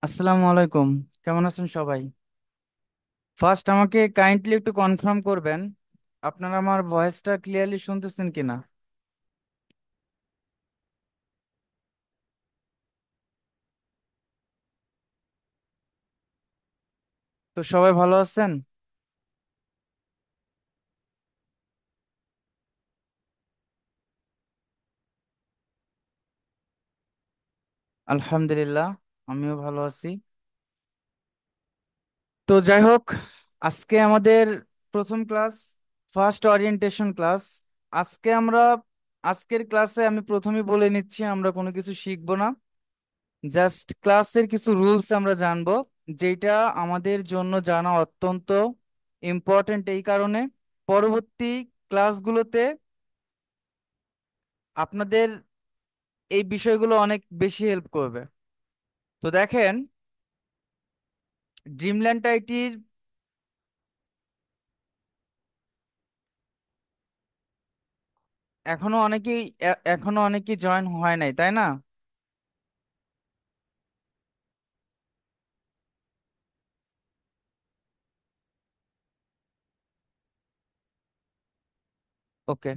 আসসালামু আলাইকুম। কেমন আছেন সবাই? ফার্স্ট আমাকে কাইন্ডলি একটু কনফার্ম করবেন আপনারা আমার ভয়েসটা ক্লিয়ারলি শুনতেছেন কিনা। তো সবাই ভালো আছেন? আলহামদুলিল্লাহ, আমিও ভালো আছি। তো যাই হোক, আজকে আমাদের প্রথম ক্লাস, ফার্স্ট ওরিয়েন্টেশন ক্লাস। আজকে আমরা আজকের ক্লাসে আমি প্রথমেই বলে নিচ্ছি, আমরা কোনো কিছু শিখবো না। জাস্ট ক্লাসের কিছু রুলস আমরা জানবো, যেটা আমাদের জন্য জানা অত্যন্ত ইম্পর্ট্যান্ট। এই কারণে পরবর্তী ক্লাসগুলোতে আপনাদের এই বিষয়গুলো অনেক বেশি হেল্প করবে। তো দেখেন, ড্রিমল্যান্ড আইটির এখনো অনেকেই জয়েন হয় নাই, তাই না? ওকে।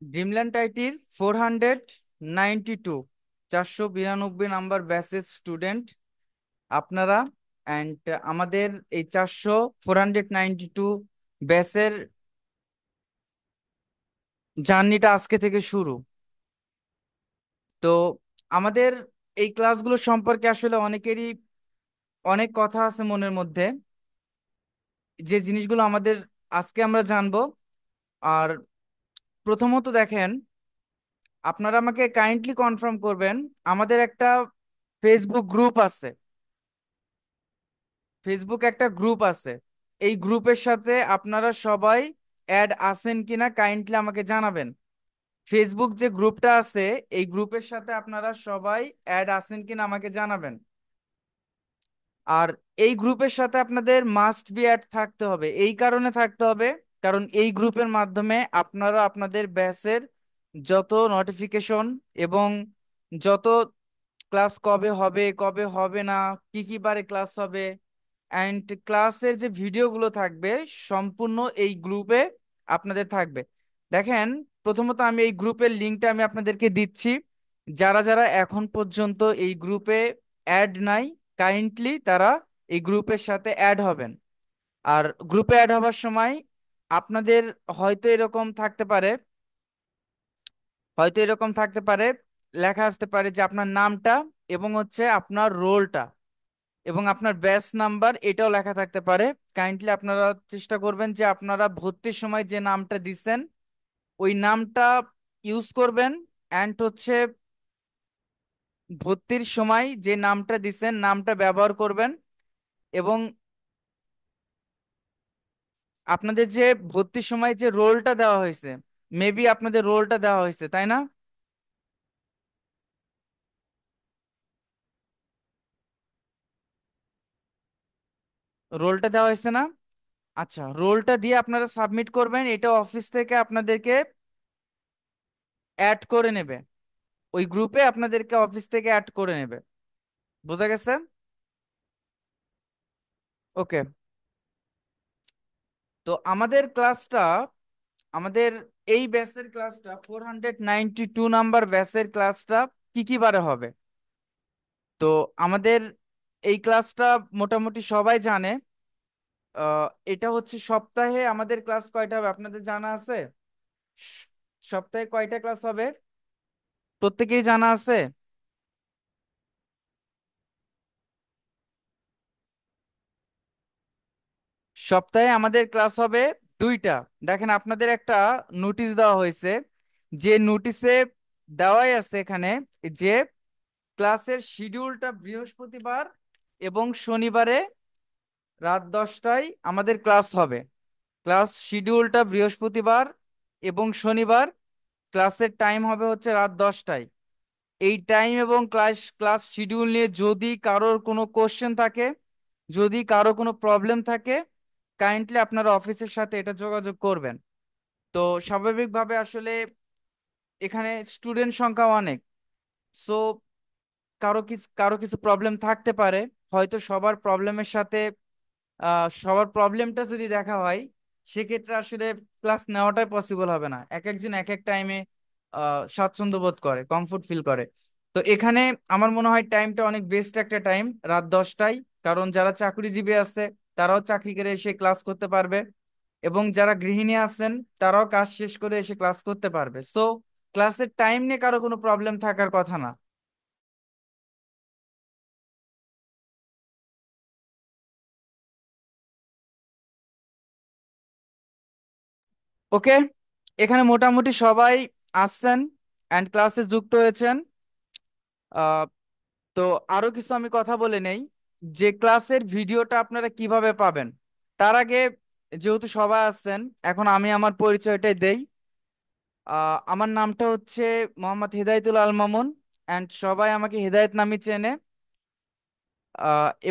ড্রিমল্যান্ড আইটির 492, 492 নাম্বার ব্যাচের স্টুডেন্ট আপনারা। অ্যান্ড আমাদের এই 492 ব্যাচের জার্নিটা আজকে থেকে শুরু। তো আমাদের এই ক্লাসগুলো সম্পর্কে আসলে অনেকেরই অনেক কথা আছে মনের মধ্যে, যে জিনিসগুলো আমাদের আজকে আমরা জানবো। আর প্রথমত দেখেন, আপনারা আমাকে কাইন্ডলি কনফার্ম করবেন, আমাদের একটা ফেসবুক গ্রুপ আছে। ফেসবুক একটা গ্রুপ আছে, এই গ্রুপের সাথে আপনারা সবাই অ্যাড আছেন কিনা কাইন্ডলি আমাকে জানাবেন। ফেসবুক যে গ্রুপটা আছে, এই গ্রুপের সাথে আপনারা সবাই অ্যাড আছেন কিনা আমাকে জানাবেন। আর এই গ্রুপের সাথে আপনাদের মাস্ট বি অ্যাড থাকতে হবে। এই কারণে থাকতে হবে, কারণ এই গ্রুপের মাধ্যমে আপনারা আপনাদের ব্যাচের যত নোটিফিকেশন এবং যত ক্লাস কবে হবে কবে হবে না, কি কি বারে ক্লাস হবে, অ্যান্ড ক্লাসের যে ভিডিওগুলো থাকবে, সম্পূর্ণ এই গ্রুপে আপনাদের থাকবে। দেখেন, প্রথমত আমি এই গ্রুপের লিঙ্কটা আমি আপনাদেরকে দিচ্ছি। যারা যারা এখন পর্যন্ত এই গ্রুপে অ্যাড নাই, কাইন্ডলি তারা এই গ্রুপের সাথে অ্যাড হবেন। আর গ্রুপে অ্যাড হবার সময় আপনাদের হয়তো এরকম থাকতে পারে, হয়তো এরকম থাকতে পারে, লেখা আসতে পারে যে আপনার নামটা এবং হচ্ছে আপনার রোলটা এবং আপনার ব্যাচ নাম্বার, এটাও লেখা থাকতে পারে। কাইন্ডলি আপনারা চেষ্টা করবেন যে আপনারা ভর্তির সময় যে নামটা দিচ্ছেন ওই নামটা ইউজ করবেন। অ্যান্ড হচ্ছে ভর্তির সময় যে নামটা দিচ্ছেন নামটা ব্যবহার করবেন। এবং আপনাদের যে ভর্তির সময় যে রোলটা দেওয়া হয়েছে, মেবি আপনাদের রোলটা দেওয়া হয়েছে, তাই না? রোলটা দেওয়া হয়েছে না? আচ্ছা, রোলটা দিয়ে আপনারা সাবমিট করবেন, এটা অফিস থেকে আপনাদেরকে অ্যাড করে নেবে। ওই গ্রুপে আপনাদেরকে অফিস থেকে অ্যাড করে নেবে। বোঝা গেছে? ওকে। তো আমাদের এই ব্যাচের ক্লাসটা 492 নাম্বার ক্লাসটা কি কি বারে হবে? তো আমাদের এই ক্লাসটা মোটামুটি সবাই জানে। এটা হচ্ছে সপ্তাহে আমাদের ক্লাস কয়টা হবে আপনাদের জানা আছে? স- সপ্তাহে কয়টা ক্লাস হবে প্রত্যেকেই জানা আছে? সপ্তাহে আমাদের ক্লাস হবে দুইটা। দেখেন, আপনাদের একটা নোটিশ দেওয়া হয়েছে, যে নোটিশে দেওয়াই আছে এখানে যে ক্লাসের শিডিউলটা বৃহস্পতিবার এবং শনিবারে রাত 10টায় আমাদের ক্লাস হবে। ক্লাস শিডিউলটা বৃহস্পতিবার এবং শনিবার। ক্লাসের টাইম হবে হচ্ছে রাত 10টায়। এই টাইম এবং ক্লাস ক্লাস শিডিউল নিয়ে যদি কারোর কোনো কোশ্চেন থাকে, যদি কারো কোনো প্রবলেম থাকে, কাইন্ডলি আপনারা অফিসের সাথে এটা যোগাযোগ করবেন। তো স্বাভাবিকভাবে আসলে এখানে স্টুডেন্ট সংখ্যা অনেক। সো কারো কিছু প্রবলেম থাকতে পারে। হয়তো সবার প্রবলেমের সাথে সবার প্রবলেমটা যদি দেখা হয়, সেক্ষেত্রে আসলে ক্লাস নেওয়াটাই পসিবল হবে না। এক একজন এক এক টাইমে স্বাচ্ছন্দ্য বোধ করে, কমফোর্ট ফিল করে। তো এখানে আমার মনে হয় টাইমটা অনেক বেস্ট একটা টাইম, রাত 10টায়। কারণ যারা চাকরিজীবী আছে তারাও চাকরি করে এসে ক্লাস করতে পারবে, এবং যারা গৃহিণী আছেন তারাও কাজ শেষ করে এসে ক্লাস করতে পারবে। সো ক্লাসের টাইম নিয়ে কারো কোনো প্রবলেম থাকার কথা না। ওকে, এখানে মোটামুটি সবাই আসছেন অ্যান্ড ক্লাসে যুক্ত হয়েছেন। আহ, তো আরো কিছু আমি কথা বলে নেই যে ক্লাসের ভিডিওটা আপনারা কিভাবে পাবেন। তার আগে, যেহেতু সবাই আসছেন, এখন আমি আমার পরিচয়টাই দেই। আমার নামটা হচ্ছে মোহাম্মদ হিদায়তুল আল মামুন, অ্যান্ড সবাই আমাকে হিদায়ত নামে চেনে।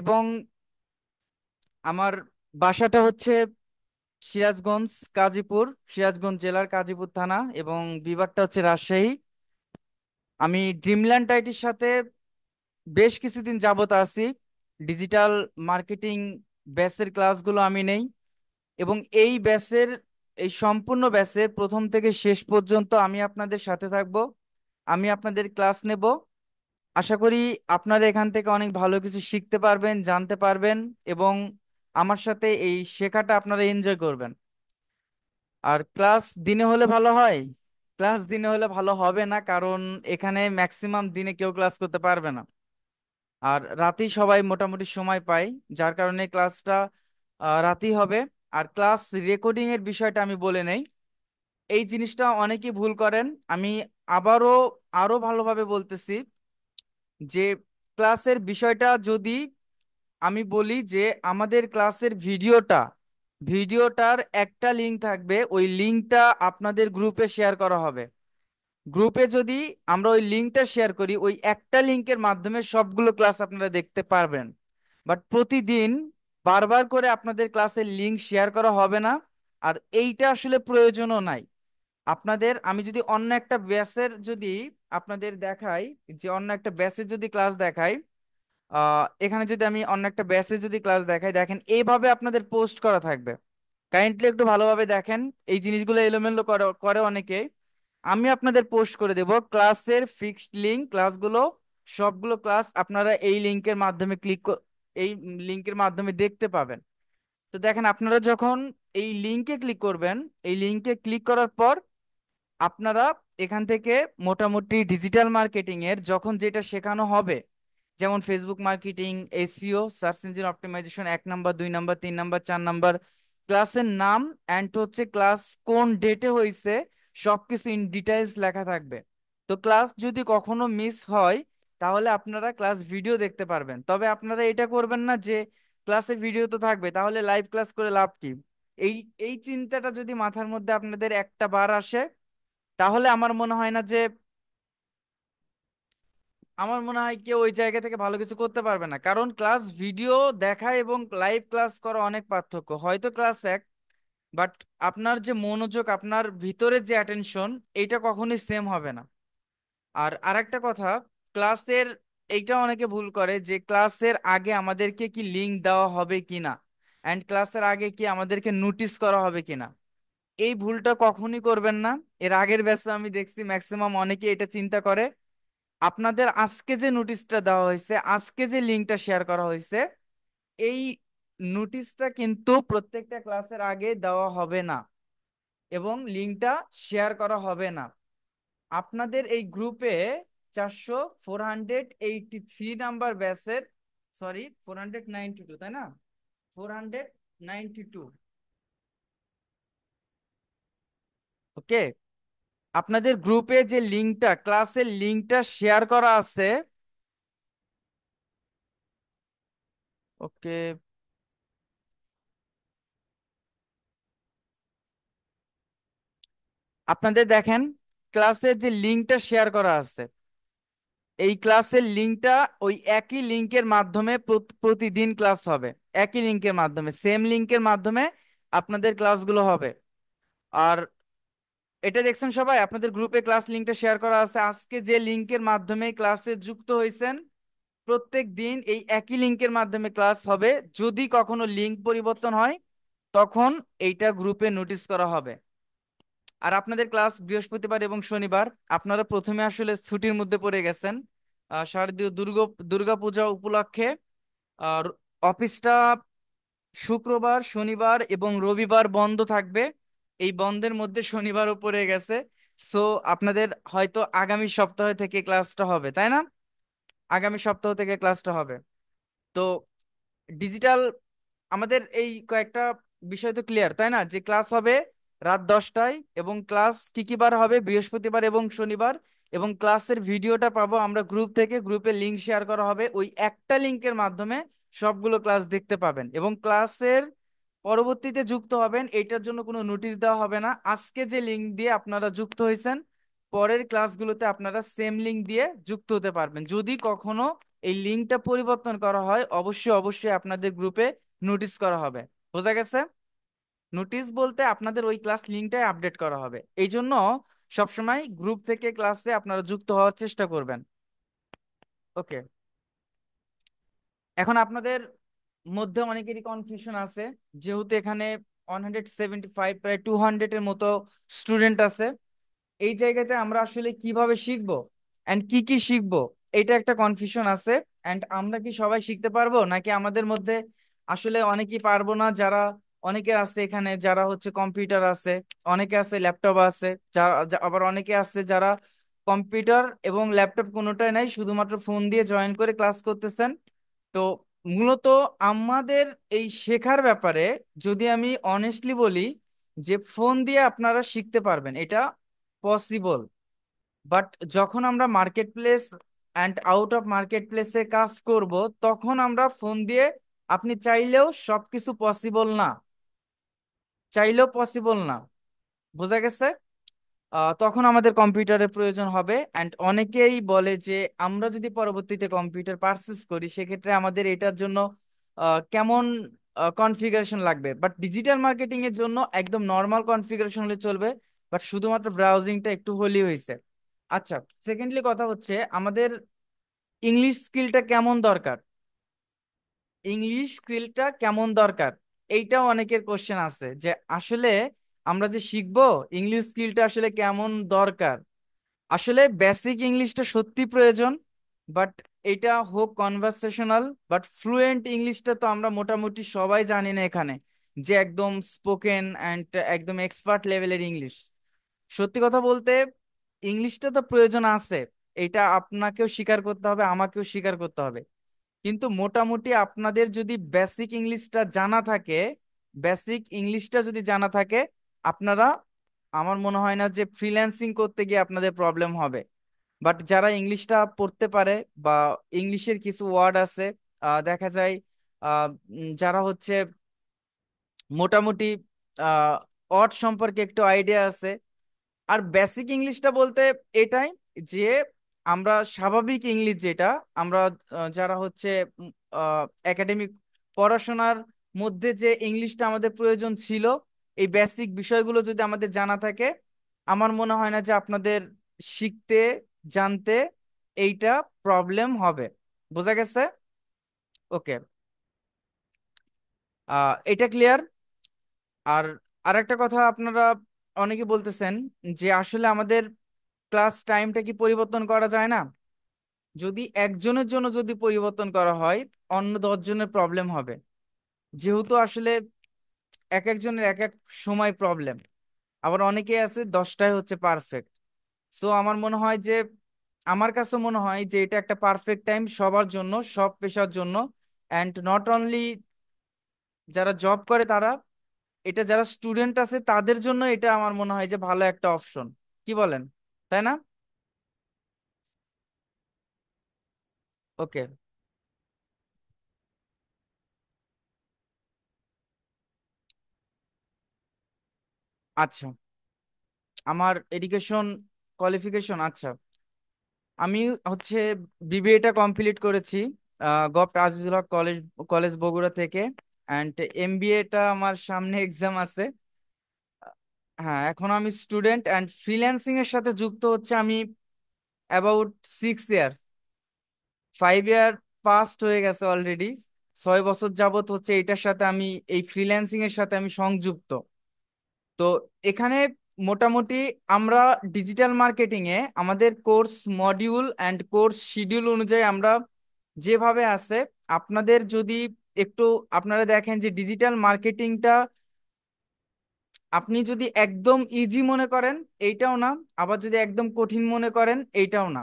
এবং আমার বাসাটা হচ্ছে সিরাজগঞ্জ, গাজীপুর, সিরাজগঞ্জ জেলার গাজীপুর থানা, এবং বিভাগটা হচ্ছে রাজশাহী। আমি ড্রিমল্যান্ড আইটির সাথে বেশ কিছুদিন যাবত আছি। ডিজিটাল মার্কেটিং ব্যাচের ক্লাসগুলো আমি নেই, এবং এই ব্যাচের, এই সম্পূর্ণ ব্যাচের প্রথম থেকে শেষ পর্যন্ত আমি আপনাদের সাথে থাকব। আমি আপনাদের ক্লাস নেব। আশা করি আপনারা এখান থেকে অনেক ভালো কিছু শিখতে পারবেন, জানতে পারবেন, এবং আমার সাথে এই শেখাটা আপনারা এনজয় করবেন। আর ক্লাস দিনে হলে ভালো হয়। ক্লাস দিনে হলে ভালো হবে না, কারণ এখানে ম্যাক্সিমাম দিনে কেউ ক্লাস করতে পারবে না। আর রাতেই সবাই মোটামুটি সময় পায়, যার কারণে ক্লাসটা রাতেই হবে। আর ক্লাস রেকর্ডিং এর বিষয়টা আমি বলে নেই। এই জিনিসটা অনেকেই ভুল করেন। আমি আবারও আরো ভালোভাবে বলতেছি যে ক্লাসের বিষয়টা যদি আমি বলি যে আমাদের ক্লাসের ভিডিওটার একটা লিংক থাকবে, ওই লিংকটা আপনাদের গ্রুপে শেয়ার করা হবে। গ্রুপে যদি আমরা ওই লিঙ্কটা শেয়ার করি, ওই একটা লিঙ্কের মাধ্যমে সবগুলো ক্লাস আপনারা দেখতে পারবেন। বাট প্রতিদিন বারবার করে আপনাদের ক্লাসের লিঙ্ক শেয়ার করা হবে না। আর এইটা আসলে প্রয়োজনও নাই আপনাদের। আমি যদি অন্য একটা ব্যাচের যদি আপনাদের দেখাই, যে অন্য একটা ব্যাচের যদি ক্লাস দেখাই, এখানে যদি আমি অন্য একটা ব্যাচের যদি ক্লাস দেখাই, দেখেন এইভাবে আপনাদের পোস্ট করা থাকবে। কাইন্ডলি একটু ভালোভাবে দেখেন। এই জিনিসগুলো এলোমেলো করে করে অনেকে। আমি আপনাদের পোস্ট করে দেব ক্লাসের ফিক্সড লিংক, ক্লাসগুলো সবগুলো ক্লাস আপনারা এই লিংকের মাধ্যমে এই লিংকের মাধ্যমে দেখতে পাবেন। তো দেখেন, আপনারা যখন এই লিংকে ক্লিক করবেন, এই লিংকে ক্লিক করার পর আপনারা এখান থেকে মোটামুটি ডিজিটাল মার্কেটিং এর যখন যেটা শেখানো হবে, যেমন Facebook marketing, SEO, search engine optimization 1 number, 2 number, 3 number, 4 number, ক্লাসের নাম অ্যান্ড হচ্ছে ক্লাস কোন ডেটে হয়েছে, সবকিছু ইন ডিটেলস লেখা থাকবে। তো ক্লাস যদি কখনো মিস হয়, তাহলে আপনারা ক্লাস ভিডিও দেখতে পারবেন। তবে আপনারা এটা করবেন না যে ক্লাসের ভিডিও তো থাকবে, তাহলে লাইভ ক্লাস করে লাভ কি। এই এই চিন্তাটা যদি মাথার মধ্যে আপনাদের একটা বার আসে, তাহলে আমার মনে হয় কেউ ওই জায়গা থেকে ভালো কিছু করতে পারবে না। কারণ ক্লাস ভিডিও দেখা এবং লাইভ ক্লাস করা অনেক পার্থক্য। হয়তো ক্লাস এক, বাট আপনার যে মনোযোগ, আপনার ভিতরের যে অ্যাটেনশন, এইটা কখনোই সেম হবে না। আর আরেকটা কথা, ক্লাসের এইটা অনেকে ভুল করে যে ক্লাসের আগে আমাদেরকে কি লিংক দেওয়া হবে কিনা, অ্যান্ড ক্লাসের আগে কি আমাদেরকে নোটিস করা হবে কিনা। এই ভুলটা কখনই করবেন না। এর আগের ব্যাচে আমি দেখছি ম্যাক্সিমাম অনেকে এটা চিন্তা করে। আপনাদের আজকে যে নোটিশটা দেওয়া হয়েছে, আজকে যে লিঙ্কটা শেয়ার করা হয়েছে, এই নোটিশটা কিন্তু প্রত্যেকটা ক্লাসের আগে দেওয়া হবে না, এবং লিঙ্কটা শেয়ার করা হবে না। আপনাদের এই গ্রুপে 483 নাম্বার ব্যাচের, সরি 492, তাই না? 492। ওকে, আপনাদের গ্রুপে যে লিঙ্কটা, ক্লাসের লিঙ্কটা শেয়ার করা আছে। ওকে, আপনাদের দেখেন ক্লাসের যে লিঙ্কটা শেয়ার করা আছে, এই ক্লাসের লিঙ্কটা ওই একই লিঙ্কের মাধ্যমে প্রতিদিন ক্লাস হবে। একই লিঙ্কের মাধ্যমে, সেম লিঙ্কের মাধ্যমে আপনাদের ক্লাসগুলো হবে। আর এটা দেখছেন সবাই, আপনাদের গ্রুপে ক্লাস লিঙ্কটা শেয়ার করা আছে। আজকে যে লিঙ্কের মাধ্যমে ক্লাসে যুক্ত হয়েছেন, প্রত্যেক দিন এই একই লিঙ্কের মাধ্যমে ক্লাস হবে। যদি কখনো লিঙ্ক পরিবর্তন হয়, তখন এইটা গ্রুপে নোটিশ করা হবে। আর আপনাদের ক্লাস বৃহস্পতিবার এবং শনিবার। আপনারা প্রথমে আসলে ছুটির মধ্যে পড়ে গেছেন শারদীয় দুর্গা পূজা উপলক্ষে। আর অফিসটা শুক্রবার, শনিবার এবং রবিবার বন্ধ থাকবে। এই বন্ধের মধ্যে শনিবারও পড়ে গেছে। সো আপনাদের হয়তো আগামী সপ্তাহ থেকে ক্লাসটা হবে, তাই না? আগামী সপ্তাহ থেকে ক্লাসটা হবে। তো ডিজিটাল, আমাদের এই কয়েকটা বিষয় তো ক্লিয়ার, তাই না? যে ক্লাস হবে রাত 10টায়, এবং ক্লাস কি কি বার হবে, বৃহস্পতিবার এবং শনিবার। এবং ক্লাসের ভিডিওটা পাবো আমরা গ্রুপ থেকে, গ্রুপে লিংক শেয়ার করা হবে, ওই একটা লিংকের মাধ্যমে সবগুলো ক্লাস দেখতে পাবেন। এবং ক্লাসের পরবর্তীতে যুক্ত হবেন, এইটার জন্য কোনো নোটিশ দেওয়া হবে না। আজকে যে লিংক দিয়ে আপনারা যুক্ত হয়েছেন, পরের ক্লাসগুলোতে আপনারা সেম লিংক দিয়ে যুক্ত হতে পারবেন। যদি কখনো এই লিংকটা পরিবর্তন করা হয়, অবশ্যই অবশ্যই আপনাদের গ্রুপে নোটিশ করা হবে। বোঝা গেছে? নোটিশ বলতে আপনাদের ওই ক্লাস লিংকটাই আপডেট করা হবে। এই জন্য সবসময় গ্রুপ থেকে ক্লাসে আপনারা যুক্ত হওয়ার চেষ্টা করবেন। ওকে। এখন আপনাদের মধ্যে অনেকেরই কনফিউশন আছে, যেহেতু এখানে 175 প্রায় 200-এর মতো স্টুডেন্ট আছে। এই জায়গাতে আমরা আসলে কিভাবে শিখবো এন্ড কি কি শিখবো, এটা একটা কনফিউশন আছে। এন্ড আমরা কি সবাই শিখতে পারবো, নাকি আমাদের মধ্যে আসলে অনেকেই পারবো না? যারা অনেকে আছে এখানে যারা হচ্ছে কম্পিউটার আছে, অনেকে আছে ল্যাপটপ আছে, আবার অনেকে আছে যারা কম্পিউটার এবং ল্যাপটপ কোনোটাই নাই, শুধুমাত্র ফোন দিয়ে জয়েন করে ক্লাস করতেছেন। তো মূলত আমাদের এই শেখার ব্যাপারে যদি আমি অনেস্টলি বলি, যে ফোন দিয়ে আপনারা শিখতে পারবেন, এটা পসিবল। বাট যখন আমরা market place and out of market প্লেসে কাজ করব, তখন আমরা ফোন দিয়ে, আপনি চাইলেও সবকিছু পসিবল না, চাইলেও পসিবল না। বোঝা গেছে? তখন আমাদের কম্পিউটারের প্রয়োজন হবে। অ্যান্ড অনেকেই বলে যে আমরা যদি পরবর্তীতে কম্পিউটার পারচেস করি, সেক্ষেত্রে আমাদের এটার জন্য কেমন কনফিগারেশন লাগবে। বাট ডিজিটাল মার্কেটিং এর জন্য একদম নর্মাল কনফিগারেশন হলে চলবে। বাট শুধুমাত্র ব্রাউজিংটা একটু হলেই হয়েছে। আচ্ছা, সেকেন্ডলি কথা হচ্ছে আমাদের ইংলিশ স্কিলটা কেমন দরকার। ইংলিশ স্কিলটা কেমন দরকার, এইটাও অনেকের কোশ্চেন আছে, যে আসলে আমরা যে শিখবো, ইংলিশ স্কিলটা আসলে কেমন দরকার। আসলে বেসিক ইংলিশটা সত্যি প্রয়োজন। বাট এটা হোক কনভারসেশনাল, বাট ফ্লুয়েন্ট ইংলিশটা তো আমরা মোটামুটি সবাই জানি না এখানে, যে একদম স্পোকেন অ্যান্ড একদম এক্সপার্ট লেভেলের ইংলিশ। সত্যি কথা বলতে ইংলিশটা তো প্রয়োজন আছে, এটা আপনাকেও স্বীকার করতে হবে, আমাকেও স্বীকার করতে হবে। কিন্তু মোটামুটি আপনাদের যদি বেসিক ইংলিশটা জানা থাকে, বেসিক ইংলিশটা যদি জানা থাকে, আপনারা, আমার মনে হয় না যে ফ্রিল্যান্সিং করতে গিয়ে আপনাদের প্রবলেম হবে। বাট যারা ইংলিশটা পড়তে পারে, বা ইংলিশের কিছু ওয়ার্ড আছে, দেখা যায় যারা হচ্ছে মোটামুটি ওয়ার্ড সম্পর্কে একটু আইডিয়া আছে। আর বেসিক ইংলিশটা বলতে এটাই, যে আমরা স্বাভাবিক ইংলিশ যেটা আমরা যারা হচ্ছে একাডেমিক পড়াশোনার মধ্যে যে ইংলিশটা আমাদের প্রয়োজন ছিল, এই বেসিক বিষয়গুলো যদি আমাদের জানা থাকে, আমার মনে হয় না যে আপনাদের শিখতে, জানতে এইটা প্রবলেম হবে। বোঝা গেছে? ওকে। এটা ক্লিয়ার। আর আরেকটা কথা, আপনারা অনেকে বলতেছেন যে আসলে আমাদের ক্লাস টাইমটা কি পরিবর্তন করা যায় না? যদি একজনের জন্য যদি পরিবর্তন করা হয়, অন্য 10 জনের প্রবলেম হবে। যেহেতু আসলে এক একজনের এক এক সময় প্রবলেম। আবার অনেকে আছে 10টায় হচ্ছে পারফেক্ট। সো আমার মনে হয় যে, আমার কাছে মনে হয় যে এটা একটা পারফেক্ট টাইম সবার জন্য, সব পেশার জন্য। অ্যান্ড নট অনলি যারা জব করে তারা, এটা যারা স্টুডেন্ট আছে তাদের জন্য এটা আমার মনে হয় যে ভালো একটা অপশন। কি বলেন? তাই না? ওকে। আচ্ছা, আমার এডুকেশন কোয়ালিফিকেশন, আচ্ছা, আমি হচ্ছে বিবিএটা কমপ্লিট করেছি গভট আজিজুল হক কলেজ কলেজ বগুড়া থেকে। অ্যান্ড এমবিএটা আমার সামনে এক্সাম আছে। হ্যাঁ, এখন আমি স্টুডেন্ট অ্যান্ড ফ্রিল্যান্সিং এর সাথে যুক্ত হচ্ছে আমি অ্যাবাউট 6 ইয়ার, 5 ইয়ার পাস্ট হয়ে গেছে অলরেডি। 6 বছর যাবত হচ্ছে এটার সাথে আমি, এই ফ্রিল্যান্সিং এর সাথে আমি সংযুক্ত। তো এখানে মোটামুটি আমরা ডিজিটাল মার্কেটিং এ আমাদের course module and course schedule অনুযায়ী আমরা যেভাবে আছে, আপনাদের যদি একটু আপনারা দেখেন যে ডিজিটাল মার্কেটিংটা আপনি যদি একদম ইজি মনে করেন এইটাও না, আবার যদি একদম কঠিন মনে করেন এইটাও না।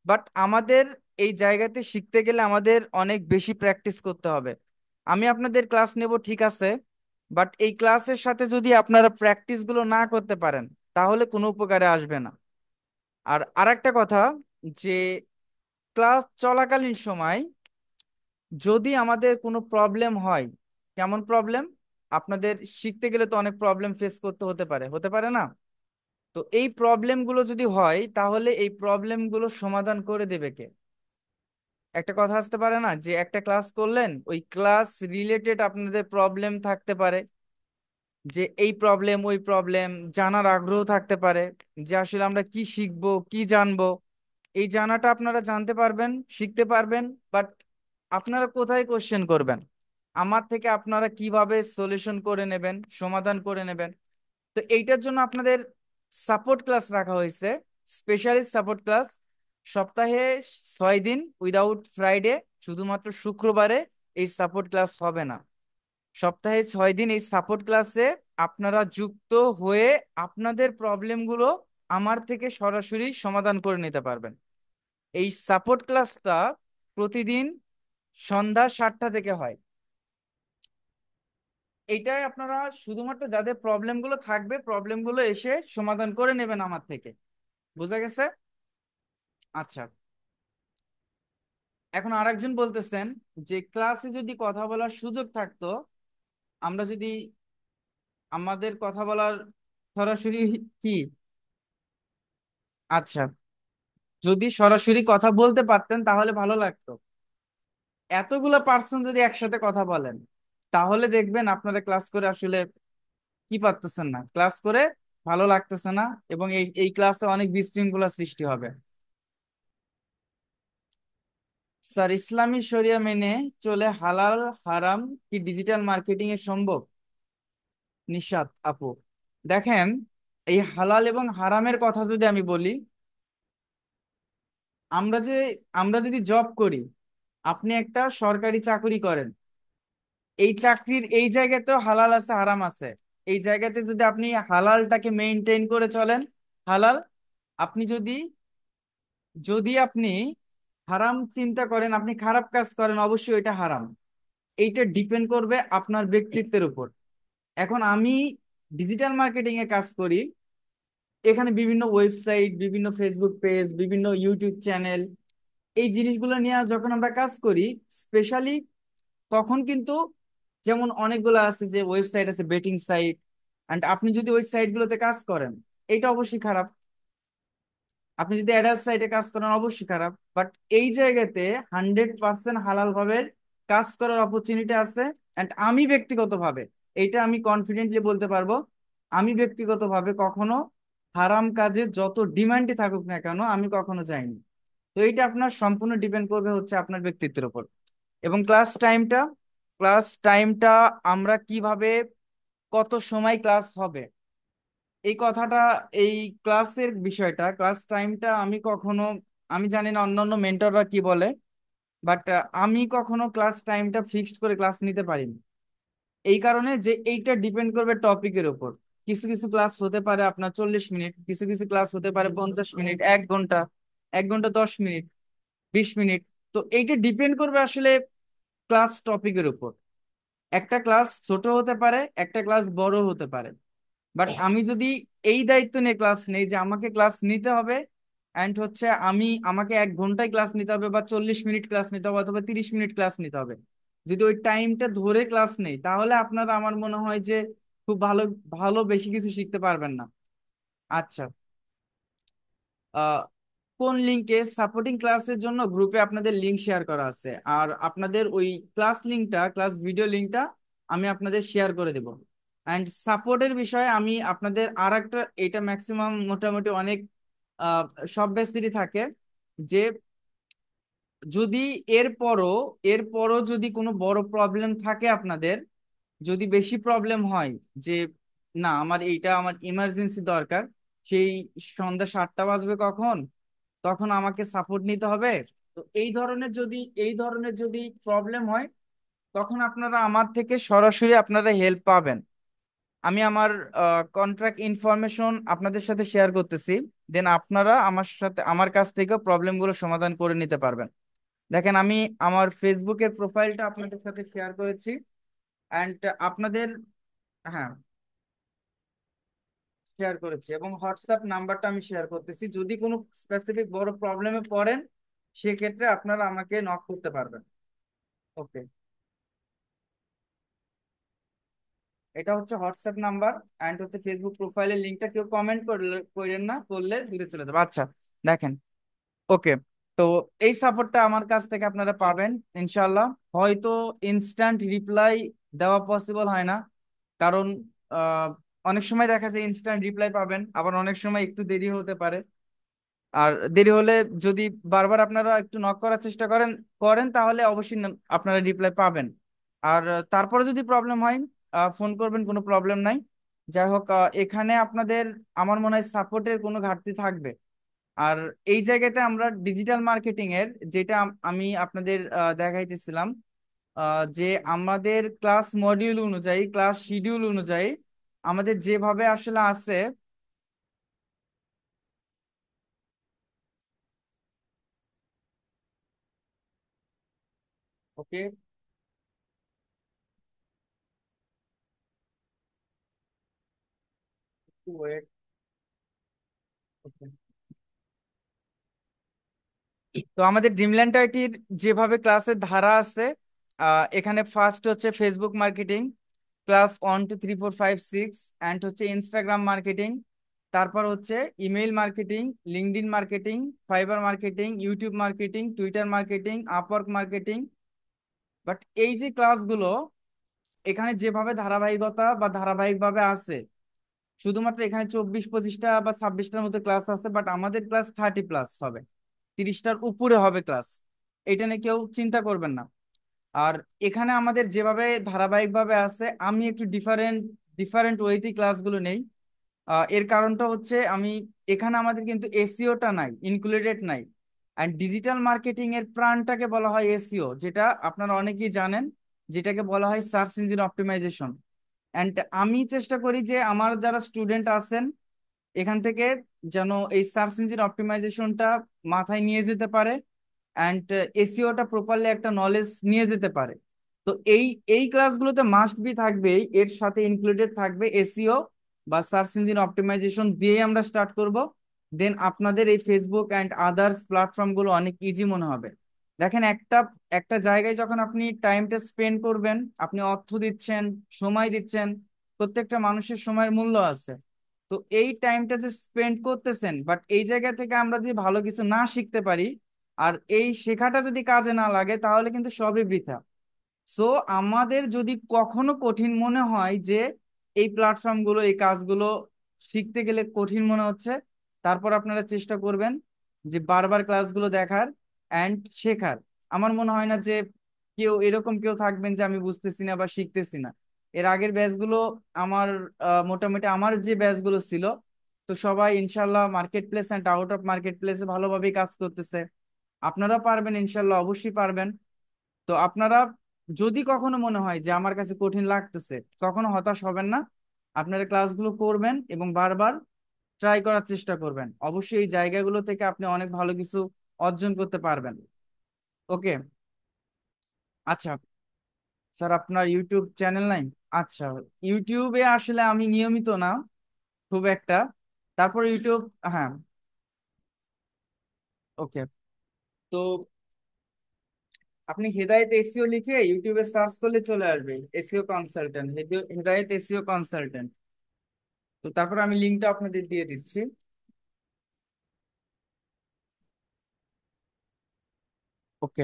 বাট আমাদের এই জায়গাতে শিখতে গেলে আমাদের অনেক বেশি প্র্যাকটিস করতে হবে। আমি আপনাদের ক্লাস নেব ঠিক আছে, বাট এই ক্লাসের সাথে যদি আপনারা প্র্যাকটিস গুলো না করতে পারেন তাহলে কোনো উপকারে আসবে না। আর আরেকটা কথা, যে ক্লাস চলাকালীন সময় যদি আমাদের কোনো প্রবলেম হয়, কেমন প্রবলেম, আপনাদের শিখতে গেলে তো অনেক প্রবলেম ফেস করতে হতে পারে না? তো এই প্রবলেম গুলো যদি হয় তাহলে এই প্রবলেম গুলো সমাধান করে দেবে কে? একটা কথা আসতে পারে না যে একটা ক্লাস করলেন, ওই ক্লাস রিলেটেড আপনাদের প্রবলেম থাকতে পারে, যে এই প্রবলেম ওই প্রবলেম জানার আগ্রহ থাকতে পারে, যে আসলে আমরা কি শিখবো কি জানবো। এই জানাটা আপনারা জানতে পারবেন, শিখতে পারবেন, বাট আপনারা কোথায় কোশ্চেন করবেন? আমার থেকে আপনারা কিভাবে সলিউশন করে নেবেন, সমাধান করে নেবেন? তো এইটার জন্য আপনাদের সাপোর্ট ক্লাস রাখা হয়েছে, স্পেশালিস্ট সাপোর্ট ক্লাস। সপ্তাহে 6 দিন উইদাউট ফ্রাইডে, শুধুমাত্র শুক্রবারে এই সাপোর্ট ক্লাস হবে না। সপ্তাহে 6 দিন এই সাপোর্ট ক্লাসে আপনারা যুক্ত হয়ে আপনাদের প্রবলেমগুলো আমার থেকে সরাসরি সমাধান করে নিতে পারবেন। এই সাপোর্ট ক্লাসটা প্রতিদিন সন্ধ্যা 7টা থেকে হয়। এইটাই আপনারা শুধুমাত্র যাদের প্রবলেমগুলো থাকবে প্রবলেমগুলো এসে সমাধান করে নেবেন আমার থেকে। বুঝা গেছে? আচ্ছা, এখন আরেকজন বলতেছেন যে ক্লাসে যদি কথা বলার সুযোগ থাকতো, আমরা যদি আমাদের কথা বলার সরাসরি কি, আচ্ছা, যদি সরাসরি কথা বলতে পারতেন তাহলে ভালো লাগতো। এতগুলা পার্সন যদি একসাথে কথা বলেন তাহলে দেখবেন আপনারা ক্লাস করে আসলে কি পারতেছেন না, ক্লাস করে ভালো লাগতেছে না, এবং এই এই ক্লাসে অনেক বিশৃঙ্খলা সৃষ্টি হবে। স্যার, ইসলামী শরিয়া মেনে চলে হালাল হারাম কি ডিজিটাল মার্কেটিং এ সম্ভব? নিশাত আপু, দেখেন, এই হালাল এবং হারামের কথা যদি আমি বলি, আমরা যে আমরা যদি জব করি, আপনি একটা সরকারি চাকরি করেন, এই চাকরির এই জায়গাতেও হালাল আছে হারাম আছে। এই জায়গাতে যদি আপনি হালালটাকে মেনটেন করে চলেন হালাল, আপনি যদি যদি আপনি হারাম চিন্তা করেন, আপনি খারাপ কাজ করেন, অবশ্যই এটা হারাম। এইটা ডিপেন্ড করবে আপনার ব্যক্তিত্বের উপর। এখন আমি ডিজিটাল মার্কেটিং এ কাজ করি, এখানে বিভিন্ন ওয়েবসাইট, বিভিন্ন ফেসবুক পেজ, বিভিন্ন ইউটিউব চ্যানেল, এই জিনিসগুলো নিয়ে যখন আমরা কাজ করি স্পেশালি, তখন কিন্তু যেমন অনেকগুলো আছে যে ওয়েবসাইট আছে বেটিং সাইট, এন্ড আপনি যদি ওই সাইটগুলোতে কাজ করেন এটা অবশ্যই খারাপ। আপনি যদি অ্যাডাল্ট সাইটে কাজ করেন অবশ্যই খারাপ। বাট এই জায়গাতে 100% হালাল ভাবে কাজ করার অপরচুনিটি আছে। এন্ড আমি ব্যক্তিগতভাবে, এটা আমি কনফিডেন্টলি বলতে পারবো, আমি ব্যক্তিগতভাবে কখনো হারাম কাজে যত ডিমান্ডই থাকুক না কেন আমি কখনো যাইনি। তো এইটা আপনার সম্পূর্ণ ডিপেন্ড করবে হচ্ছে আপনার ব্যক্তিত্বের উপর। এবং ক্লাস টাইমটা আমরা কিভাবে, কত সময় ক্লাস হবে, এই কথাটা, এই ক্লাসের বিষয়টা, ক্লাস টাইমটা আমি কখনো, আমি জানি না অন্যান্য মেন্টররা কি বলে, বাট আমি কখনো ক্লাস টাইমটা ফিক্সড করে ক্লাস নিতে পারিনি। এই কারণে যে এইটা ডিপেন্ড করবে টপিকের উপর। কিছু কিছু ক্লাস হতে পারে আপনার 40 মিনিট, কিছু কিছু ক্লাস হতে পারে 50 মিনিট, 1 ঘন্টা, 1 ঘন্টা 10 মিনিট, 20 মিনিট। তো এইটা ডিপেন্ড করবে আসলে ক্লাস টপিকের উপর। একটা ক্লাস ছোট হতে পারে, একটা ক্লাস বড় হতে পারে, বাট আমি যদি এই দায়িত্ব নিয়ে ক্লাস নেই যে আমাকে ক্লাস নিতে হবে, অ্যান্ড হচ্ছে আমাকে 1 ঘন্টায় ক্লাস নিতে হবে বা 40 মিনিট ক্লাস নিতে হবে অথবা 30 মিনিট ক্লাস নিতে হবে, যদি ওই টাইমটা ধরে ক্লাস নেই তাহলে আপনারা আমার মনে হয় যে খুব ভালো ভালো বেশি কিছু শিখতে পারবেন না। আচ্ছা, আহ, কোন লিঙ্কে? সাপোর্টিং ক্লাসের জন্য গ্রুপে আপনাদের লিঙ্ক শেয়ার করা আছে, আর আপনাদের ওই ক্লাস লিঙ্কটা, ক্লাস ভিডিও লিঙ্কটা আমি আপনাদের শেয়ার করে দেব। অ্যান্ড সাপোর্টের বিষয়ে আমি আপনাদের আর একটা, এটা ম্যাক্সিমাম মোটামুটি অনেক আহ, সব বেসিরই থাকে, যে যদি এরপরও এরপরও যদি কোনো বড় প্রবলেম থাকে আপনাদের, যদি বেশি প্রবলেম হয়, যে না আমার এইটা আমার ইমার্জেন্সি দরকার, সেই সন্ধ্যা 7টা বাজবে কখন, তখন আমাকে সাপোর্ট নিতে হবে, তো এই ধরনের যদি প্রবলেম হয়, তখন আপনারা আমার থেকে সরাসরি আপনারা হেল্প পাবেন। আমি আমার কন্ট্রাক্ট ইনফরমেশন আপনাদের সাথে শেয়ার করতেছি, দেন আপনারা আমার কাছ থেকে প্রবলেমগুলো সমাধান করে নিতে পারবেন। দেখেন, আমি আমার ফেসবুকের প্রোফাইলটা আপনাদের সাথে শেয়ার করেছি, অ্যান্ড আপনাদের, হ্যাঁ, শেয়ার করেছি, এবং হোয়াটসঅ্যাপ নাম্বারটা আমি শেয়ার করতেছি। যদি কোনো স্পেসিফিক বড় প্রবলেমে পড়েন, সেক্ষেত্রে আপনারা আমাকে নক করতে পারবেন। ওকে, এটা হচ্ছে হোয়াটসঅ্যাপ নাম্বার, অ্যান্ড হচ্ছে ফেসবুক প্রোফাইলের লিঙ্কটা। কেউ কমেন্ট করেন না, করলে দূরে চলে যাবে। আচ্ছা, দেখেন। ওকে, তো এই সাপোর্টটা আমার কাছ থেকে আপনারা পাবেন ইনশাল্লাহ। হয়তো ইনস্ট্যান্ট রিপ্লাই দেওয়া পসিবল হয় না, কারণ আহ, অনেক সময় দেখা যায় ইনস্ট্যান্ট রিপ্লাই পাবেন, আবার অনেক সময় একটু দেরি হতে পারে। আর দেরি হলে, যদি বারবার আপনারা একটু নক করার চেষ্টা করেন করেন তাহলে অবশ্যই আপনারা রিপ্লাই পাবেন। আর তারপরে যদি প্রবলেম হয়, ফোন করবেন, কোনো প্রবলেম নাই। যাই হোক, এখানে আপনাদের আমার মনে হয় সাপোর্টের কোনো ঘাটতি থাকবে। আর এই জায়গাতে আমরা ডিজিটাল মার্কেটিং এর, যেটা আমি আপনাদের দেখাইতেছিলাম, যে আমাদের ক্লাস মডিউল অনুযায়ী, ক্লাস শিডিউল অনুযায়ী আমাদের যেভাবে আসলে আছে। ওকে, ওয়েট। তো আমাদের ড্রিমল্যান্ড আইটির যেভাবে ক্লাসের ধারা আছে, এখানে ফার্স্ট হচ্ছে ফেসবুক মার্কেটিং, ক্লাস 1 2 3 4 5 6, অ্যান্ড হচ্ছে ইনস্টাগ্রাম মার্কেটিং, তারপর হচ্ছে email marketing, LinkedIn marketing, fibre marketing, YouTube marketing, Twitter marketing, Upwork marketing. But এই যে ক্লাসগুলো এখানে যেভাবে ধারাবাহিকতা বা ধারাবাহিকভাবে আছে, শুধুমাত্র এখানে 24 25টা বা 26টার মতো ক্লাস আছে, বাট আমাদের ক্লাস 30+ হবে, 30টার উপরে হবে ক্লাস। এটা নিয়ে কেউ চিন্তা করবেন না। আর এখানে আমাদের যেভাবে ধারাবাহিকভাবে আছে, আমি একটু ডিফারেন্ট ডিফারেন্ট ওয়েতে ক্লাসগুলো নেই। এর কারণটা হচ্ছে, আমি এখানে আমাদের কিন্তু এসিওটা নাই, ইনক্লুডেড নাই। অ্যান্ড ডিজিটাল মার্কেটিং এর প্রাণটাকে বলা হয় এসিও, যেটা আপনারা অনেকেই জানেন, যেটাকে বলা হয় সার্চ ইঞ্জিন অপটিমাইজেশন। অ্যান্ড আমি চেষ্টা করি যে আমার যারা স্টুডেন্ট আছেন এখান থেকে যেন এই সার্চ ইঞ্জিন অপটিমাইজেশনটা মাথায় নিয়ে যেতে পারে, অ্যান্ড এসিওটা প্রপারলি একটা নলেজ নিয়ে যেতে পারে। তো এই এই ক্লাসগুলোতে মাস্ট বি থাকবেই, এর সাথে ইনক্লুডেড থাকবে এসিও বা সার্চ ইঞ্জিন অপটিমাইজেশন দিয়ে আমরা স্টার্ট করব। দেন আপনাদের এই ফেসবুক অ্যান্ড আদার্স প্ল্যাটফর্মগুলো অনেক ইজি মনে হবে। দেখেন, একটা একটা জায়গায় যখন আপনি টাইমটা স্পেন্ড করবেন, আপনি অর্থ দিচ্ছেন, সময় দিচ্ছেন, প্রত্যেকটা মানুষের সময়ের মূল্য আছে। তো এই টাইমটা যে স্পেন্ড করতেছেন, বাট এই জায়গা থেকে আমরা যদি ভালো কিছু না শিখতে পারি, আর এই শেখাটা যদি কাজে না লাগে, তাহলে কিন্তু সবই বৃথা। সো আমাদের যদি কখনো কঠিন মনে হয় যে এই প্ল্যাটফর্মগুলো, এই কাজগুলো শিখতে গেলে কঠিন মনে হচ্ছে, তারপর আপনারা চেষ্টা করবেন যে বারবার ক্লাসগুলো দেখার অ্যান্ড শেখার। আমার মনে হয় না যে কেউ থাকবেন যে আমি বুঝতেছি না বা শিখতেছি না। এর আগের ব্যাচগুলো আমার, মোটামুটি আমার যে ব্যাচগুলো ছিল, তো সবাই ইনশাল্লাহ market place and out of market প্লেসে ভালোভাবেই কাজ করতেছে। আপনারা পারবেন, ইনশাল্লাহ অবশ্যই পারবেন। তো আপনারা যদি কখনো মনে হয় যে আমার কাছে কঠিন লাগতেছে, কখনো হতাশ হবেন না। আপনারা ক্লাসগুলো করবেন এবং বারবার ট্রাই করার চেষ্টা করবেন, অবশ্যই এই জায়গাগুলো থেকে আপনি অনেক ভালো কিছু অর্জন করতে পারবেন। ওকে। আচ্ছা, স্যার, আপনার ইউটিউব চ্যানেল নাই? আচ্ছা, ইউটিউবে আসলে আমি নিয়মিত না খুব একটা। তারপর ইউটিউব, হ্যাঁ। ওকে, তো আপনি হেদায়েত এসইও লিখে ইউটিউবে সার্চ করলে চলে আসবে, এসইও কনসালটেন্ট, হেদায়েত এসইও কনসালটেন্ট। তো তারপর আমি লিঙ্কটা আপনাদের দিয়ে দিচ্ছি। ওকে।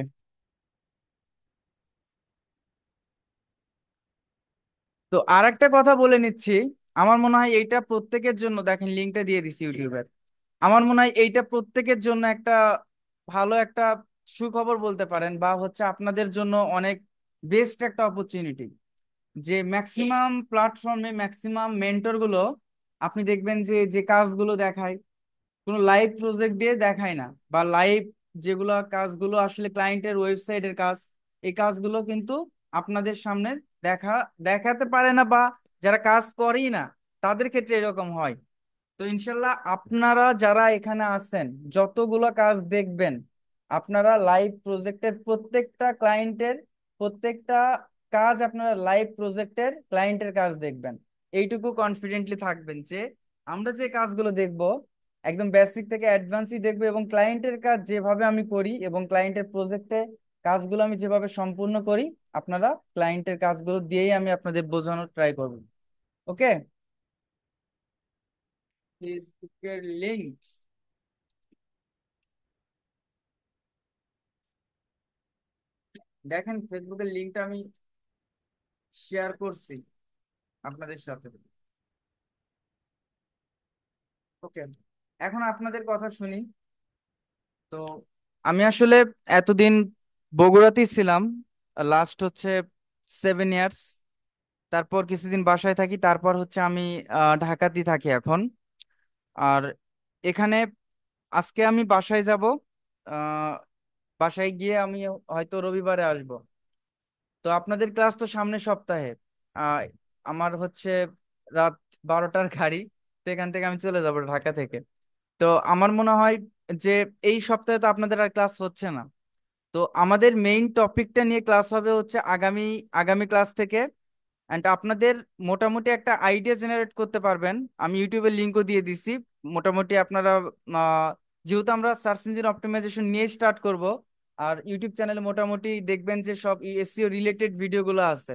তো আর একটা কথা বলে নিচ্ছি, আমার মনে হয় এইটা প্রত্যেকের জন্য, দেখেন লিঙ্কটা দিয়ে দিচ্ছি ইউটিউবের। আমার মনে হয় এইটা প্রত্যেকের জন্য একটা ভালো একটা সুখবর বলতে পারেন, বা হচ্ছে আপনাদের জন্য অনেক বেস্ট একটা অপরচুনিটি। যে ম্যাক্সিমাম প্ল্যাটফর্মে ম্যাক্সিমাম মেন্টর গুলো আপনি দেখবেন যে যে কাজগুলো দেখায় কোনো লাইভ প্রজেক্ট দিয়ে দেখায় না, বা লাইভ যেগুলো কাজগুলো আসলে ক্লায়েন্টের ওয়েবসাইটের কাজ, এই কাজগুলো কিন্তু আপনাদের সামনে দেখা দেখাতে পারে না, বা যারা কাজ করেই না তাদের ক্ষেত্রে এরকম হয়। তো ইনশাল্লাহ আপনারা যারা এখানে আছেন, যতগুলো কাজ দেখবেন, আপনারা লাইভ প্রজেক্টের প্রত্যেকটা ক্লায়েন্টের প্রত্যেকটা কাজ আপনারা লাইভ প্রজেক্টের ক্লায়েন্টের কাজ দেখবেন। এইটুকু কনফিডেন্টলি থাকবেন যে আমরা যে কাজগুলো দেখব একদম বেসিক থেকে অ্যাডভান্সই দেখবো, এবং ক্লায়েন্টের কাজ যেভাবে আমি করি এবং ক্লায়েন্টের প্রজেক্টে কাজগুলো আমি যেভাবে সম্পূর্ণ করি, আপনারা ক্লায়েন্টের কাজগুলো দিয়েই আমি আপনাদের বোঝানোর ট্রাই করব। ওকে। ফেসবুকের লিংক, দেখেন ফেসবুকের লিঙ্কটা আমি শেয়ার করছি আপনাদের সাথে। ওকে। এখন আপনাদের কথা শুনি। তো আমি আসলে এতদিন বগুড়াতেই ছিলাম, লাস্ট হচ্ছে 7 ইয়ার্স। তারপর কিছুদিন বাসায় থাকি, তারপর হচ্ছে আমি ঢাকাতেই থাকি এখন। আর এখানে আজকে আমি বাসায় যাব। আহ বাসায় গিয়ে আমি হয়তো রবিবারে আসব। তো আপনাদের ক্লাস তো সামনের সপ্তাহে। আহ আমার হচ্ছে রাত 12টার গাড়ি, তো এখান থেকে আমি চলে যাব ঢাকা থেকে। তো আমার মনে হয় যে এই সপ্তাহে তো আপনাদের আর ক্লাস হচ্ছে না। তো আমাদের মেইন টপিকটা নিয়ে ক্লাস হবে হচ্ছে আগামী আগামী ক্লাস থেকে। অ্যান্ড আপনাদের মোটামুটি একটা আইডিয়া জেনারেট করতে পারবেন। আমি ইউটিউবের লিঙ্কও দিয়ে দিছি। মোটামুটি আপনারা যেহেতু আমরা সার্চ ইঞ্জিন অপটিমাইজেশন নিয়ে স্টার্ট করব, আর ইউটিউব চ্যানেলে মোটামুটি দেখবেন যে সব এসইও রিলেটেড ভিডিওগুলো আছে।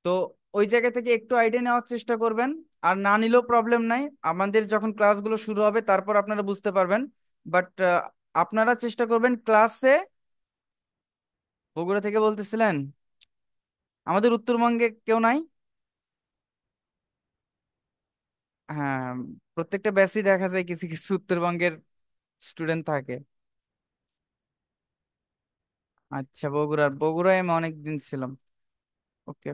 তো ওই জায়গা থেকে একটু আইডিয়া নেওয়ার চেষ্টা করবেন। আর না নিলেও প্রবলেম নাই, আমাদের যখন ক্লাসগুলো শুরু হবে তারপর আপনারা বুঝতে পারবেন। বাট আপনারা চেষ্টা করবেন ক্লাসে। বগুড়া থেকে বলতেছিলেন? আমাদের উত্তরবঙ্গে কেউ নাই। হ্যাঁ, প্রত্যেকটা ব্যাচই দেখা যায় কিছু কিছু উত্তরবঙ্গের স্টুডেন্ট থাকে। আচ্ছা, বগুড়ায় আমি অনেকদিন ছিলাম। ওকে।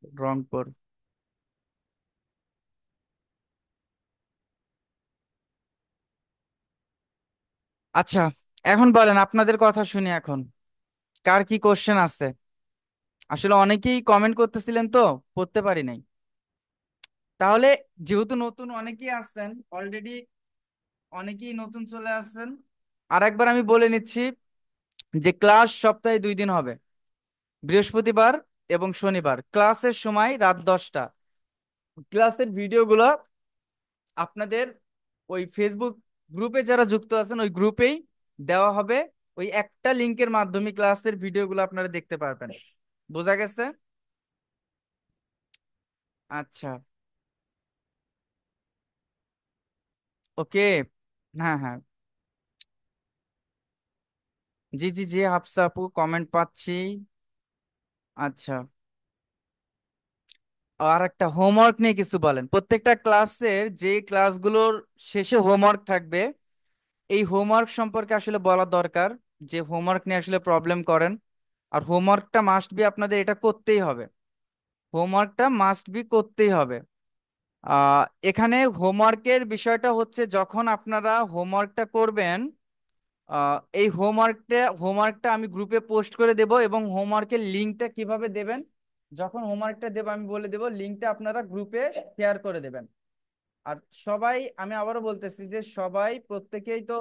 রংপুর। আচ্ছা, এখন বলেন, আপনাদের কথা শুনি এখন। কার কি কোশ্চেন আছে? আসলে অনেকেই কমেন্ট করতেছিলেন তো, পড়তে পারি নাই। তাহলে যেহেতু নতুন অনেকেই আসছেন অলরেডি, অনেকেই নতুন চলে আসছেন, আর একবার আমি বলে নিচ্ছি যে ক্লাস সপ্তাহে 2 দিন হবে, বৃহস্পতিবার এবং শনিবার। ক্লাসের সময় রাত 10টা। ক্লাসের ভিডিওগুলো আপনাদের ওই ফেসবুক গ্রুপে যারা যুক্ত আছেন ওই গ্রুপেই দেওয়া হবে। ওই একটা লিংকের মাধ্যমে ক্লাসের ভিডিওগুলো আপনারা দেখতে পারবেন। বোঝা গেছে? আচ্ছা। ওকে। হ্যাঁ, হ্যাঁ। জি, জি, জি, হাফসা আপু কমেন্ট পাচ্ছি। আচ্ছা। আর একটা হোমওয়ার্ক নিয়ে কিছু বলেন। প্রত্যেকটা ক্লাসের যে ক্লাসগুলোর শেষে হোমওয়ার্ক থাকবে, এই হোমওয়ার্ক সম্পর্কে আসলে বলা দরকার, যে হোমওয়ার্ক নিয়ে আসলে প্রবলেম করেন। আর হোমওয়ার্কটা মাস্ট বি আপনাদের এটা করতেই হবে। হোমওয়ার্কটা মাস্ট বি করতেই হবে। এখানে হোমওয়ার্কের বিষয়টা হচ্ছে যখন আপনারা হোমওয়ার্কটা করবেন, এই হোমওয়ার্কটা আমি গ্রুপে পোস্ট করে দেব, এবং হোমওয়ার্কের লিঙ্কটা কিভাবে দেবেন, যখন হোমওয়ার্কটা দেবো আমি বলে দেব, লিঙ্কটা আপনারা গ্রুপে শেয়ার করে দেবেন। আর সবাই, আমি আবারও বলতেছি যে সবাই প্রত্যেকেই তো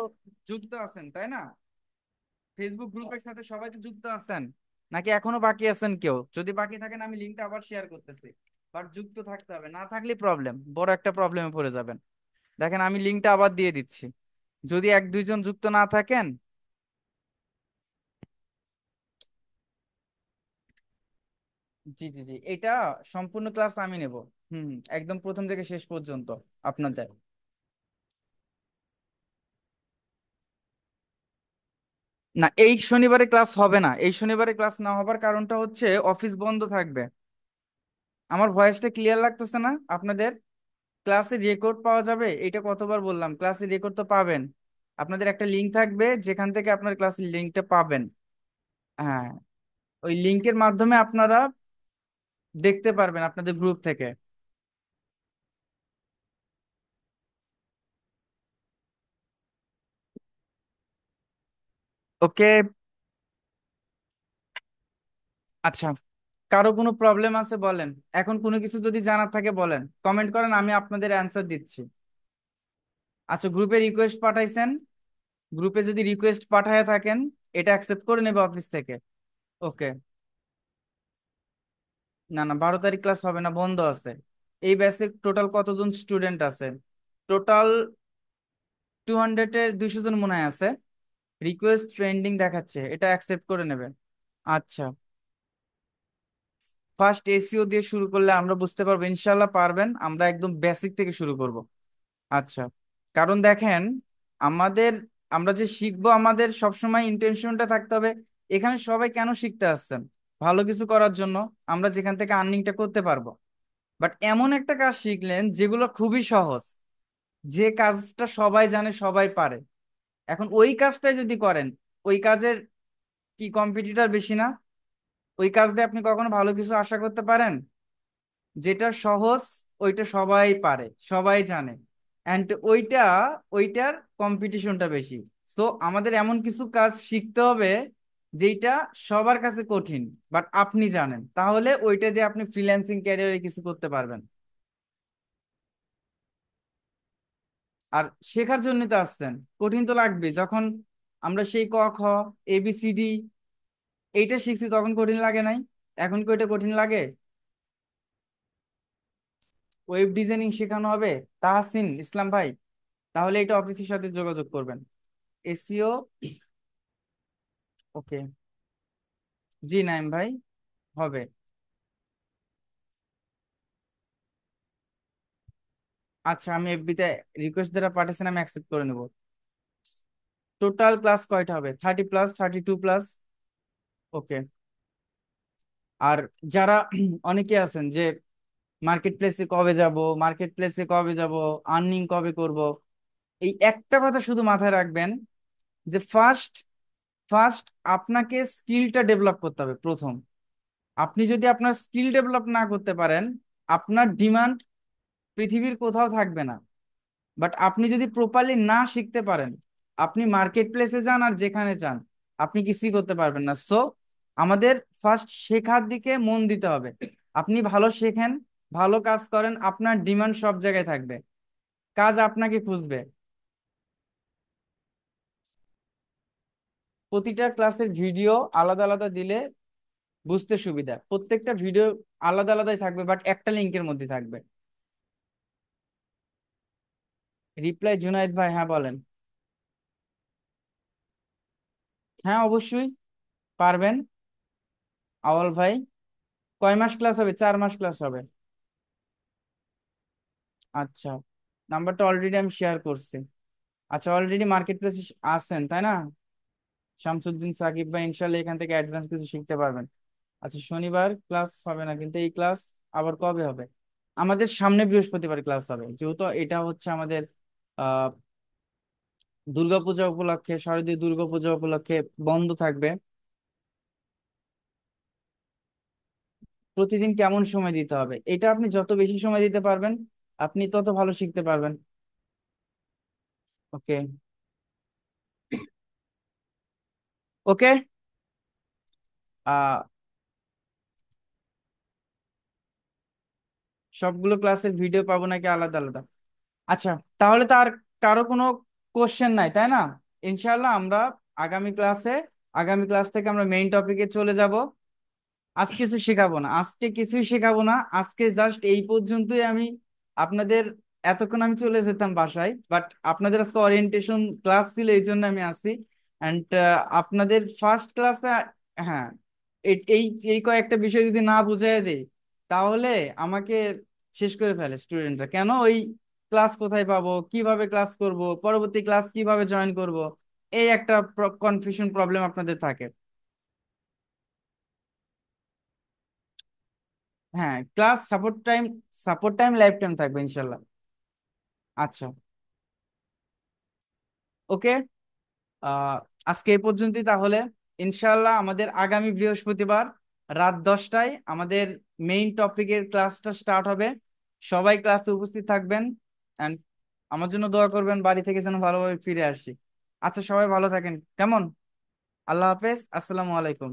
যুক্ত আছেন, তাই না? ফেসবুক গ্রুপের সাথে সবাই তো যুক্ত আছেন, নাকি এখনো বাকি আছেন কেউ? যদি বাকি থাকেন আমি লিঙ্কটা আবার শেয়ার করতেছি। বাট যুক্ত থাকতে হবে, না থাকলে প্রবলেম, বড় একটা প্রবলেমে পড়ে যাবেন। দেখেন আমি লিঙ্কটা আবার দিয়ে দিচ্ছি। যদি 1-2 জন যুক্ত না থাকেন, জি জি জি, এটা সম্পূর্ণ ক্লাস আমি নেব। হুম হুম, একদম প্রথম থেকে শেষ পর্যন্ত আপনাদের। না, এই শনিবারে ক্লাস হবে না। এই শনিবারে ক্লাস না হবার কারণটা হচ্ছে অফিস বন্ধ থাকবে। আমার ভয়েসটা ক্লিয়ার লাগতেছে না আপনাদের? ক্লাসে রেকর্ড পাওয়া যাবে, এটা কতবার বললাম, ক্লাসে রেকর্ড তো পাবেন। আপনাদের একটা লিঙ্ক থাকবে যেখান থেকে আপনার ক্লাসের লিঙ্কটা পাবেন। হ্যাঁ, ওই লিঙ্কের মাধ্যমে আপনারা দেখতে পারবেন আপনাদের গ্রুপ থেকে। ওকে। আচ্ছা, কারো কোনো প্রবলেম আছে বলেন। এখন কোনো কিছু যদি জানার থাকে বলেন, কমেন্ট করেন, আমি আপনাদের অ্যান্সার দিচ্ছি। আচ্ছা, গ্রুপে রিকোয়েস্ট পাঠাইছেন? গ্রুপে যদি রিকোয়েস্ট পাঠায় থাকেন, এটা অ্যাকসেপ্ট করে নেবে অফিস থেকে। ওকে। না না, 12 তারিখ ক্লাস হবে না, বন্ধ আছে। এই ব্যাচে টোটাল কতজন স্টুডেন্ট আছে? টোটাল 200-এর 200 জন মনে হয় আছে। রিকোয়েস্ট ট্রেন্ডিং দেখাচ্ছে, এটা অ্যাকসেপ্ট করে নেবে। আচ্ছা, ফার্স্ট এসিও দিয়ে শুরু করলে আমরা বুঝতে পারবো, ইনশাল্লাহ পারবেন। আমরা একদম বেসিক থেকে শুরু করব। আচ্ছা, কারণ দেখেন, আমাদের, আমরা যে শিখবো, আমাদের সবসময় ইন্টেনশনটা থাকতে হবে এখানে সবাই কেন শিখতে আসছেন, ভালো কিছু করার জন্য। আমরা যেখান থেকে আর্নিংটা করতে পারবো। বাট এমন একটা কাজ শিখলেন যেগুলো খুবই সহজ, যে কাজটা সবাই জানে, সবাই পারে। এখন ওই কাজটাই যদি করেন, ওই কাজের কি কম্পিটিটর বেশি না? ওই কাজ দিয়ে আপনি কখনো ভালো কিছু আশা করতে পারেন? যেটা সহজ, ওইটা সবাই পারে, সবাই জানে। অ্যান্ড ওইটার কম্পিটিশনটা বেশি। তো আমাদের এমন কিছু কাজ শিখতে হবে যেটা সবার কাছে কঠিন, বাট আপনি জানেন, তাহলে ওইটা দিয়ে আপনি ফ্রিল্যান্সিং ক্যারিয়ারে কিছু করতে পারবেন। আর শেখার জন্য তো আসছেন, কঠিন তো লাগবে। যখন আমরা সেই ক খ ABCD এইটা শিখছি তখন কঠিন লাগে নাই? এখন কি ওইটা কঠিন লাগে? ওয়েব ডিজাইনিং শেখানো হবে, তাহসিন ইসলাম ভাই, তাহলে এটা অফিসের সাথে যোগাযোগ করবেন। এসিও। ওকে। জি নাইম ভাই, হবে। আচ্ছা, আমি এফবিতে রিকোয়েস্ট যারা পাঠিয়েছেন আমি অ্যাকসেপ্ট করে নেব। টোটাল ক্লাস কয়টা হবে? 30+, 32+? ওকে। আর যারা অনেকে আছেন যে মার্কেট প্লেসে কবে যাব, মার্কেট প্লেসে কবে যাব, আর্নিং কবে করব, এই একটা কথা শুধু মাথায় রাখবেন, যে ফার্স্ট ফার্স্ট আপনাকে স্কিলটা ডেভেলপ করতে হবে প্রথম। আপনি যদি আপনার স্কিল ডেভেলপ না করতে পারেন, আপনার ডিমান্ড পৃথিবীর কোথাও থাকবে না। বাট আপনি যদি প্রপারলি না শিখতে পারেন, আপনি মার্কেট প্লেসে যান আর যেখানে যান, আপনি কিছুই করতে পারবেন না। সো আমাদের ফার্স্ট শেখার দিকে মন দিতে হবে। আপনি ভালো শেখেন, ভালো কাজ করেন, আপনার ডিমান্ড সব জায়গায় থাকবে, কাজ আপনাকে খুঁজবে। প্রতিটা ক্লাসের ভিডিও আলাদা আলাদা দিলে বুঝতে সুবিধা। প্রত্যেকটা ভিডিও আলাদা আলাদাই থাকবে, বাট একটা লিঙ্কের মধ্যে থাকবে। রিপ্লাই জুনায়েদ ভাই, হ্যাঁ বলেন। হ্যাঁ অবশ্যই পারবেন। আওয়াল ভাই, কয় মাস ক্লাস হবে? 4 মাস ক্লাস হবে। আচ্ছা, নাম্বারটা অলরেডি আমি শেয়ার করছি। আচ্ছা, অলরেডি মার্কেট প্লেসে আছেন তাই না? শামসুদ্দিন সাকিব ভাই, ইনশাল্লাহ এখান থেকে অ্যাডভান্স কিছু শিখতে পারবেন। আচ্ছা, শনিবার ক্লাস হবে না, কিন্তু এই ক্লাস আবার কবে হবে? আমাদের সামনে বৃহস্পতিবার ক্লাস হবে, যেহেতু এটা হচ্ছে আমাদের আহ দুর্গাপূজা উপলক্ষে, শারদীয় দুর্গাপূজা উপলক্ষে বন্ধ থাকবে। প্রতিদিন কেমন সময় দিতে হবে, এটা আপনি যত বেশি সময় দিতে পারবেন, আপনি তত ভালো শিখতে পারবেন। ওকে। ওকে। আহ সবগুলো ক্লাসের ভিডিও পাবো নাকি আলাদা আলাদা? আচ্ছা, তাহলে তো আর কারো কোনো কোশ্চেন নাই তাই না? ইনশাল্লাহ আমরা আগামী ক্লাসে, আগামী ক্লাস থেকে আমরা মেইন টপিকে চলে যাব। আজ কিছু শেখাবো না, আজকে কিছুই শেখাবো না, আজকে জাস্ট এই পর্যন্তই। আমি আপনাদের, এতক্ষণ আমি চলে যেতাম বাসায়, বাট আপনাদের আজকে ওরিয়েন্টেশন ক্লাস ছিল, এই জন্য আমি আসি। অ্যান্ড আপনাদের ফার্স্ট ক্লাসে, হ্যাঁ, এই এই কয়েকটা বিষয় যদি না বুঝিয়ে দেই, তাহলে আমাকে শেষ করে ফেলে স্টুডেন্টরা। কেন ওই ক্লাস কোথায় পাবো, কিভাবে ক্লাস করব, পরবর্তী ক্লাস কিভাবে জয়েন করব, এই একটা কনফিউশন প্রবলেম আপনাদের থাকে। হ্যাঁ, class support time life time থাকবে ইনশাল্লাহ। আচ্ছা, ওকে। আহ আজকে এই পর্যন্তই তাহলে। ইনশাল্লাহ আমাদের আগামী বৃহস্পতিবার রাত 10টায় আমাদের মেইন টপিকের ক্লাসটা স্টার্ট হবে। সবাই ক্লাসে উপস্থিত থাকবেন। অ্যান্ড আমার জন্য দোয়া করবেন বাড়ি থেকে যেন ভালোভাবে ফিরে আসি। আচ্ছা, সবাই ভালো থাকেন কেমন। আল্লাহ হাফেজ, আসসালামু আলাইকুম।